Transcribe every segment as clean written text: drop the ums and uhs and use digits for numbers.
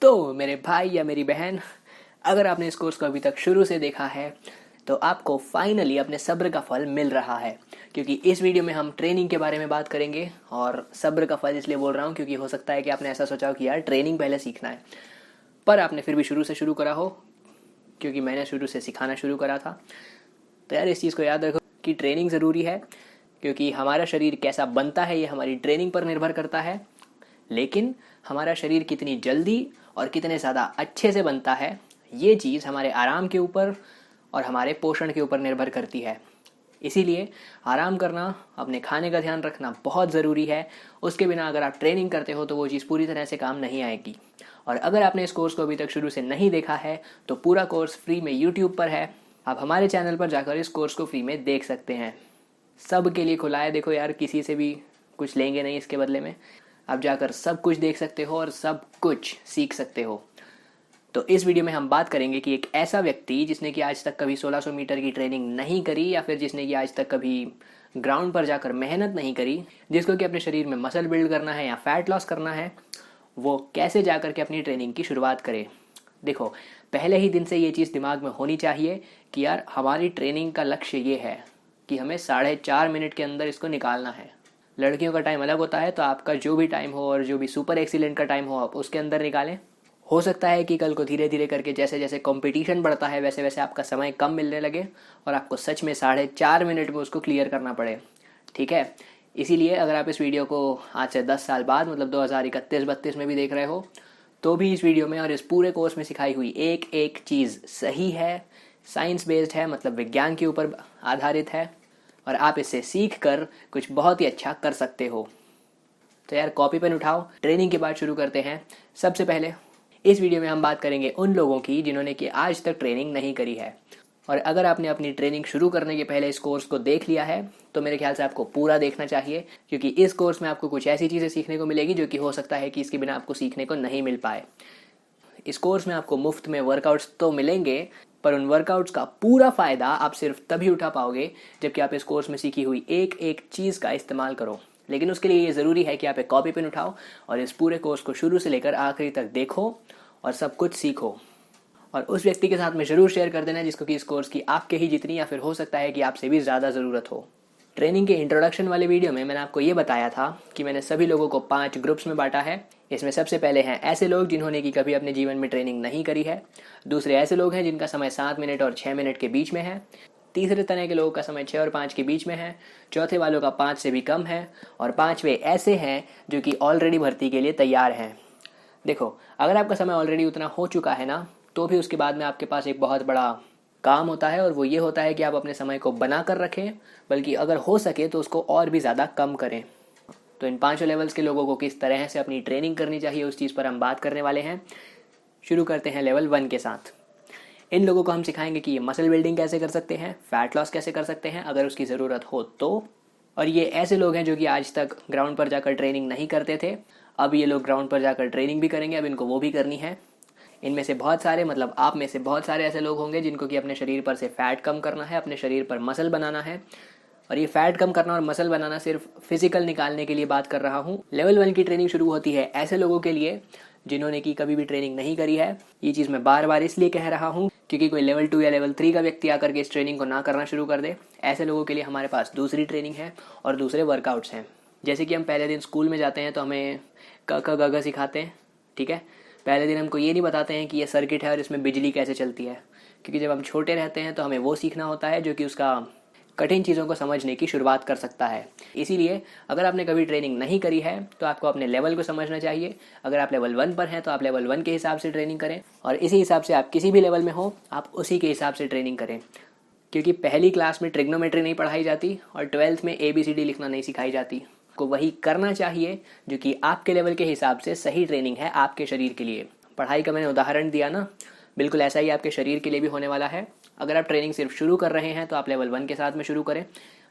तो मेरे भाई या मेरी बहन, अगर आपने इस कोर्स को अभी तक शुरू से देखा है तो आपको फाइनली अपने सब्र का फल मिल रहा है, क्योंकि इस वीडियो में हम ट्रेनिंग के बारे में बात करेंगे। और सब्र का फल इसलिए बोल रहा हूँ क्योंकि हो सकता है कि आपने ऐसा सोचा हो कि यार ट्रेनिंग पहले सीखना है, पर आपने फिर भी शुरू से शुरू करा हो, क्योंकि मैंने शुरू से सिखाना शुरू करा था। तो यार इस चीज़ को याद रखो कि ट्रेनिंग ज़रूरी है, क्योंकि हमारा शरीर कैसा बनता है ये हमारी ट्रेनिंग पर निर्भर करता है। लेकिन हमारा शरीर कितनी जल्दी और कितने ज़्यादा अच्छे से बनता है, ये चीज़ हमारे आराम के ऊपर और हमारे पोषण के ऊपर निर्भर करती है। इसीलिए आराम करना, अपने खाने का ध्यान रखना बहुत ज़रूरी है। उसके बिना अगर आप ट्रेनिंग करते हो तो वो चीज़ पूरी तरह से काम नहीं आएगी। और अगर आपने इस कोर्स को अभी तक शुरू से नहीं देखा है तो पूरा कोर्स फ्री में यूट्यूब पर है। आप हमारे चैनल पर जाकर इस कोर्स को फ्री में देख सकते हैं। सब के लिए खुला है। देखो यार, किसी से भी कुछ लेंगे नहीं इसके बदले में। आप जाकर सब कुछ देख सकते हो और सब कुछ सीख सकते हो। तो इस वीडियो में हम बात करेंगे कि एक ऐसा व्यक्ति जिसने कि आज तक कभी 1600 मीटर की ट्रेनिंग नहीं करी, या फिर जिसने कि आज तक कभी ग्राउंड पर जाकर मेहनत नहीं करी, जिसको कि अपने शरीर में मसल बिल्ड करना है या फैट लॉस करना है, वो कैसे जाकर के अपनी ट्रेनिंग की शुरुआत करे। देखो, पहले ही दिन से ये चीज़ दिमाग में होनी चाहिए कि यार हमारी ट्रेनिंग का लक्ष्य ये है कि हमें 4.5 मिनट के अंदर इसको निकालना है। लड़कियों का टाइम अलग होता है, तो आपका जो भी टाइम हो और जो भी सुपर एक्सीलेंट का टाइम हो आप उसके अंदर निकालें। हो सकता है कि कल को धीरे धीरे करके जैसे जैसे कंपटीशन बढ़ता है वैसे वैसे आपका समय कम मिलने लगे और आपको सच में 4.5 मिनट में उसको क्लियर करना पड़े। ठीक है, इसीलिए अगर आप इस वीडियो को आज से 10 साल बाद मतलब 2031-32 में भी देख रहे हो तो भी इस वीडियो में और इस पूरे कोर्स में सिखाई हुई एक एक चीज़ सही है, साइंस बेस्ड है, मतलब विज्ञान के ऊपर आधारित है, और आप इससे सीख कर कुछ बहुत ही अच्छा कर सकते हो। तो यार कॉपी पेन उठाओ, ट्रेनिंग के बाद शुरू करते हैं। सबसे पहले इस वीडियो में हम बात करेंगे उन लोगों की जिन्होंने कि आज तक ट्रेनिंग नहीं करी है। और अगर आपने अपनी ट्रेनिंग शुरू करने के पहले इस कोर्स को देख लिया है तो मेरे ख्याल से आपको पूरा देखना चाहिए, क्योंकि इस कोर्स में आपको कुछ ऐसी चीज़ें सीखने को मिलेगी जो कि हो सकता है कि इसके बिना आपको सीखने को नहीं मिल पाए। इस कोर्स में आपको मुफ्त में वर्कआउट्स तो मिलेंगे, पर उन वर्कआउट्स का पूरा फ़ायदा आप सिर्फ तभी उठा पाओगे जबकि आप इस कोर्स में सीखी हुई एक एक चीज़ का इस्तेमाल करो। लेकिन उसके लिए ये ज़रूरी है कि आप एक कॉपी पेन उठाओ और इस पूरे कोर्स को शुरू से लेकर आखिरी तक देखो और सब कुछ सीखो। और उस व्यक्ति के साथ में ज़रूर शेयर कर देना जिसको कि इस कोर्स की आपके ही जितनी या फिर हो सकता है कि आपसे भी ज़्यादा ज़रूरत हो। ट्रेनिंग के इंट्रोडक्शन वाले वीडियो में मैंने आपको ये बताया था कि मैंने सभी लोगों को 5 ग्रुप्स में बांटा है। इसमें सबसे पहले हैं ऐसे लोग जिन्होंने कि कभी अपने जीवन में ट्रेनिंग नहीं करी है। दूसरे ऐसे लोग हैं जिनका समय 7 मिनट और 6 मिनट के बीच में है। तीसरे तरह के लोगों का समय 6 और 5 के बीच में है। चौथे वालों का 5 से भी कम है। और 5वें ऐसे हैं जो कि ऑलरेडी भर्ती के लिए तैयार हैं। देखो, अगर आपका समय ऑलरेडी उतना हो चुका है ना, तो भी उसके बाद में आपके पास एक बहुत बड़ा काम होता है, और वो ये होता है कि आप अपने समय को बना कर रखें, बल्कि अगर हो सके तो उसको और भी ज़्यादा कम करें। तो इन 5 लेवल्स के लोगों को किस तरह से अपनी ट्रेनिंग करनी चाहिए उस चीज़ पर हम बात करने वाले हैं। शुरू करते हैं लेवल 1 के साथ। इन लोगों को हम सिखाएंगे कि ये मसल बिल्डिंग कैसे कर सकते हैं, फैट लॉस कैसे कर सकते हैं अगर उसकी ज़रूरत हो तो। और ये ऐसे लोग हैं जो कि आज तक ग्राउंड पर जाकर ट्रेनिंग नहीं करते थे, अब ये लोग ग्राउंड पर जाकर ट्रेनिंग भी करेंगे, अब इनको वो भी करनी है। इनमें से बहुत सारे, मतलब आप में से बहुत सारे ऐसे लोग होंगे जिनको कि अपने शरीर पर से फैट कम करना है, अपने शरीर पर मसल बनाना है। और ये फैट कम करना और मसल बनाना सिर्फ फिजिकल निकालने के लिए बात कर रहा हूँ। लेवल 1 की ट्रेनिंग शुरू होती है ऐसे लोगों के लिए जिन्होंने कि कभी भी ट्रेनिंग नहीं करी है। ये चीज़ मैं बार बार इसलिए कह रहा हूँ क्योंकि कोई लेवल 2 या लेवल 3 का व्यक्ति आकर के इस ट्रेनिंग को ना करना शुरू कर दे। ऐसे लोगों के लिए हमारे पास दूसरी ट्रेनिंग है और दूसरे वर्कआउट्स हैं। जैसे कि हम पहले दिन स्कूल में जाते हैं तो हमें क ख ग घ सिखाते हैं। ठीक है, पहले दिन हमको ये नहीं बताते हैं कि ये सर्किट है और इसमें बिजली कैसे चलती है, क्योंकि जब हम छोटे रहते हैं तो हमें वो सीखना होता है जो कि उसका कठिन चीज़ों को समझने की शुरुआत कर सकता है। इसीलिए अगर आपने कभी ट्रेनिंग नहीं करी है तो आपको अपने लेवल को समझना चाहिए। अगर आप लेवल 1 पर हैं तो आप लेवल 1 के हिसाब से ट्रेनिंग करें, और इसी हिसाब से आप किसी भी लेवल में हो आप उसी के हिसाब से ट्रेनिंग करें। क्योंकि पहली क्लास में ट्रिग्नोमेट्री नहीं पढ़ाई जाती और 12th में ABCD लिखना नहीं सिखाई जाती। को वही करना चाहिए जो कि आपके लेवल के हिसाब से सही ट्रेनिंग है आपके शरीर के लिए। पढ़ाई का मैंने उदाहरण दिया ना, बिल्कुल ऐसा ही आपके शरीर के लिए भी होने वाला है। अगर आप ट्रेनिंग सिर्फ शुरू कर रहे हैं तो आप लेवल 1 के साथ में शुरू करें।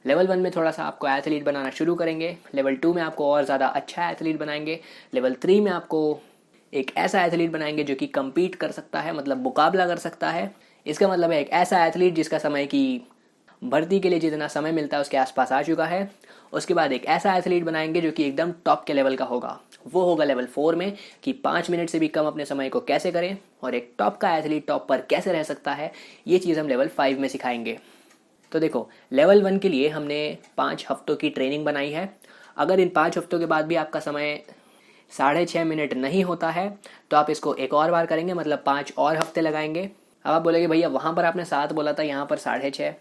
लेवल 1 में थोड़ा सा आपको एथलीट बनाना शुरू करेंगे, लेवल 2 में आपको और ज़्यादा अच्छा एथलीट बनाएंगे, लेवल 3 में आपको एक ऐसा एथलीट बनाएंगे जो कि कम्पीट कर सकता है, मतलब मुकाबला कर सकता है। इसका मतलब है एक ऐसा एथलीट जिसका समय की भर्ती के लिए जितना समय मिलता है उसके आसपास आ चुका है। उसके बाद एक ऐसा एथलीट बनाएंगे जो कि एकदम टॉप के लेवल का होगा। वो होगा लेवल 4 में कि 5 मिनट से भी कम अपने समय को कैसे करें, और एक टॉप का एथलीट टॉप पर कैसे रह सकता है, ये चीज़ हम लेवल 5 में सिखाएंगे। तो देखो, लेवल 1 के लिए हमने 5 हफ्तों की ट्रेनिंग बनाई है। अगर इन 5 हफ्तों के बाद भी आपका समय 6.5 मिनट नहीं होता है तो आप इसको एक और बार करेंगे, मतलब 5 और हफ्ते लगाएंगे। अब आप बोलेंगे भैया वहाँ पर आपने 7 बोला था, यहाँ पर 6.5।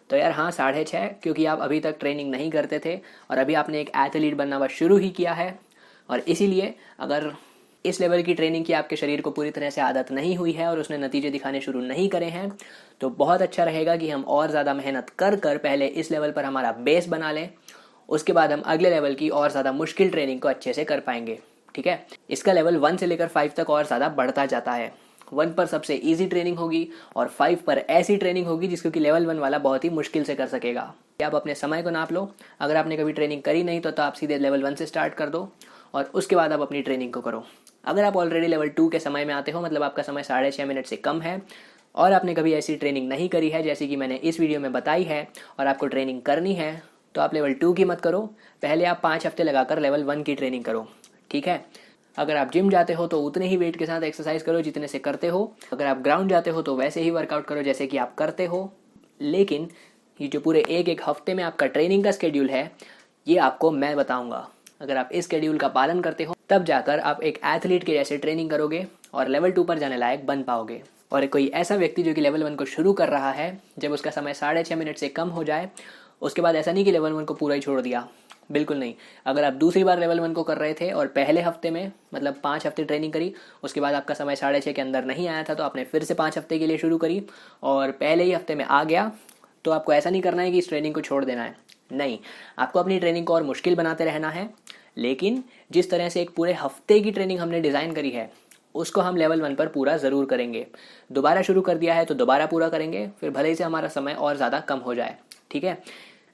तो यार हाँ 6.5, क्योंकि आप अभी तक ट्रेनिंग नहीं करते थे और अभी आपने एक एथलीट बनना बस शुरू ही किया है। और इसीलिए अगर इस लेवल की ट्रेनिंग की आपके शरीर को पूरी तरह से आदत नहीं हुई है और उसने नतीजे दिखाने शुरू नहीं करे हैं, तो बहुत अच्छा रहेगा कि हम और ज़्यादा मेहनत कर कर पहले इस लेवल पर हमारा बेस बना लें। उसके बाद हम अगले लेवल की और ज़्यादा मुश्किल ट्रेनिंग को अच्छे से कर पाएंगे। ठीक है, इसका लेवल 1 से लेकर 5 तक और ज़्यादा बढ़ता जाता है। 1 पर सबसे ईजी ट्रेनिंग होगी और 5 पर ऐसी ट्रेनिंग होगी जिसको कि लेवल 1 वाला बहुत ही मुश्किल से कर सकेगा। आप अपने समय को नाप लो। अगर आपने कभी ट्रेनिंग करी नहीं तो आप सीधे लेवल 1 से स्टार्ट कर दो और उसके बाद आप अपनी ट्रेनिंग को करो। अगर आप ऑलरेडी लेवल 2 के समय में आते हो, मतलब आपका समय 6.5 मिनट से कम है और आपने कभी ऐसी ट्रेनिंग नहीं करी है जैसे कि मैंने इस वीडियो में बताई है, और आपको ट्रेनिंग करनी है, तो आप लेवल 2 की मत करो। पहले आप 5 हफ्ते लगाकर लेवल 1 की ट्रेनिंग करो। ठीक है, अगर आप जिम जाते हो तो उतने ही वेट के साथ एक्सरसाइज करो जितने से करते हो। अगर आप ग्राउंड जाते हो तो वैसे ही वर्कआउट करो जैसे कि आप करते हो। लेकिन ये जो पूरे एक हफ्ते में आपका ट्रेनिंग का स्केड्यूल है, ये आपको मैं बताऊंगा। अगर आप इस शेड्यूल का पालन करते हो तब जाकर आप एक एथलीट के जैसे ट्रेनिंग करोगे और लेवल 2 पर जाने लायक बन पाओगे। और कोई ऐसा व्यक्ति जो कि लेवल 1 को शुरू कर रहा है, जब उसका समय 6.5 मिनट से कम हो जाए, उसके बाद ऐसा नहीं कि लेवल 1 को पूरा ही छोड़ दिया, बिल्कुल नहीं। अगर आप दूसरी बार लेवल 1 को कर रहे थे और पहले हफ्ते में मतलब 5 हफ्ते ट्रेनिंग करी, उसके बाद आपका समय 6.5 के अंदर नहीं आया था, तो आपने फिर से 5 हफ्ते के लिए शुरू करी और पहले ही हफ्ते में आ गया, तो आपको ऐसा नहीं करना है कि इस ट्रेनिंग को छोड़ देना है। नहीं, आपको अपनी ट्रेनिंग को और मुश्किल बनाते रहना है। लेकिन जिस तरह से एक पूरे हफ्ते की ट्रेनिंग हमने डिज़ाइन करी है, उसको हम लेवल 1 पर पूरा ज़रूर करेंगे। दोबारा शुरू कर दिया है तो दोबारा पूरा करेंगे, फिर भले ही से हमारा समय और ज़्यादा कम हो जाए। ठीक है,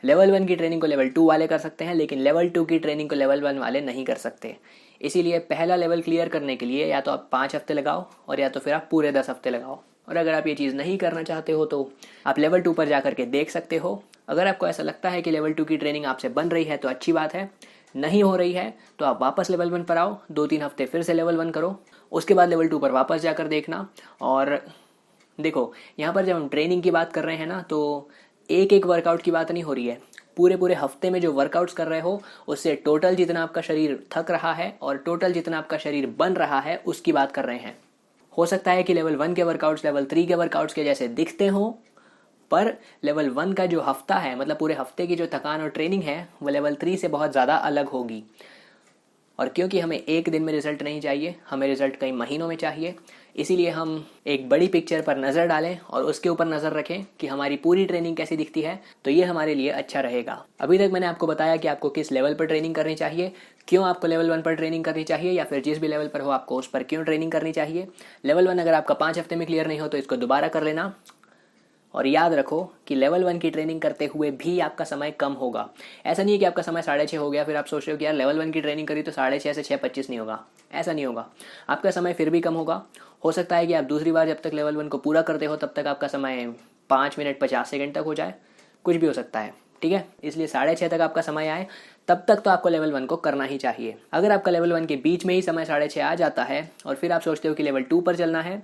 लेवल 1 की ट्रेनिंग को लेवल 2 वाले कर सकते हैं, लेकिन लेवल 2 की ट्रेनिंग को लेवल 1 वाले नहीं कर सकते। इसीलिए पहला लेवल क्लियर करने के लिए या तो आप 5 हफ्ते लगाओ और या तो फिर आप पूरे 10 हफ्ते लगाओ। और अगर आप ये चीज़ नहीं करना चाहते हो तो आप लेवल 2 पर जा करके देख सकते हो। अगर आपको ऐसा लगता है कि लेवल 2 की ट्रेनिंग आपसे बन रही है तो अच्छी बात है, नहीं हो रही है तो आप वापस लेवल 1 पर आओ, 2-3 हफ्ते फिर से लेवल 1 करो, उसके बाद लेवल 2 पर वापस जाकर देखना। और देखो, यहाँ पर जब हम ट्रेनिंग की बात कर रहे हैं ना, तो एक वर्कआउट की बात नहीं हो रही है। पूरे हफ्ते में जो वर्कआउट्स कर रहे हो उससे टोटल जितना आपका शरीर थक रहा है और टोटल जितना आपका शरीर बन रहा है उसकी बात कर रहे हैं। हो सकता है कि लेवल 1 के वर्कआउट्स लेवल 3 के वर्कआउट्स के जैसे दिखते हों, पर लेवल 1 का जो हफ्ता है, मतलब पूरे हफ्ते की जो थकान और ट्रेनिंग है, वो लेवल 3 से बहुत ज़्यादा अलग होगी। और क्योंकि हमें एक दिन में रिजल्ट नहीं चाहिए, हमें रिजल्ट कई महीनों में चाहिए, इसीलिए हम एक बड़ी पिक्चर पर नज़र डालें और उसके ऊपर नज़र रखें कि हमारी पूरी ट्रेनिंग कैसी दिखती है, तो ये हमारे लिए अच्छा रहेगा। अभी तक मैंने आपको बताया कि आपको किस लेवल पर ट्रेनिंग करनी चाहिए, क्यों आपको लेवल 1 पर ट्रेनिंग करनी चाहिए, या फिर जिस भी लेवल पर हो आपको उस पर क्यों ट्रेनिंग करनी चाहिए। लेवल 1 अगर आपका 5 हफ्ते में क्लियर नहीं हो तो इसको दोबारा कर लेना। और याद रखो कि लेवल 1 की ट्रेनिंग करते हुए भी आपका समय कम होगा। ऐसा नहीं है कि आपका समय 6.5 हो गया फिर आप सोच रहे हो कि यार लेवल 1 की ट्रेनिंग करी तो 6.5 से 6:25 नहीं होगा। ऐसा नहीं होगा, आपका समय फिर भी कम होगा। हो सकता है कि आप दूसरी बार जब तक लेवल 1 को पूरा करते हो तब तक आपका समय 5 मिनट 50 सेकेंड तक हो जाए, कुछ भी हो सकता है। ठीक है, इसलिए 6.5 तक आपका समय आए तब तक तो आपको लेवल 1 को करना ही चाहिए। अगर आपका लेवल 1 के बीच में ही समय 6.5 आ जाता है और फिर आप सोचते हो कि लेवल 2 पर चलना है,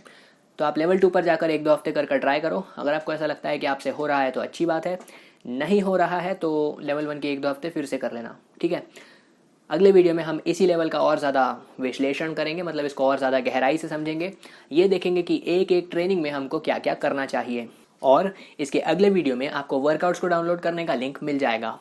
तो आप लेवल 2 पर जाकर 1-2 हफ्ते कर ट्राई करो। अगर आपको ऐसा लगता है कि आपसे हो रहा है तो अच्छी बात है, नहीं हो रहा है तो लेवल 1 के 1-2 हफ्ते फिर से कर लेना। ठीक है, अगले वीडियो में हम इसी लेवल का और ज़्यादा विश्लेषण करेंगे, मतलब इसको और ज़्यादा गहराई से समझेंगे। ये देखेंगे कि एक ट्रेनिंग में हमको क्या क्या करना चाहिए। और इसके अगले वीडियो में आपको वर्कआउट्स को डाउनलोड करने का लिंक मिल जाएगा।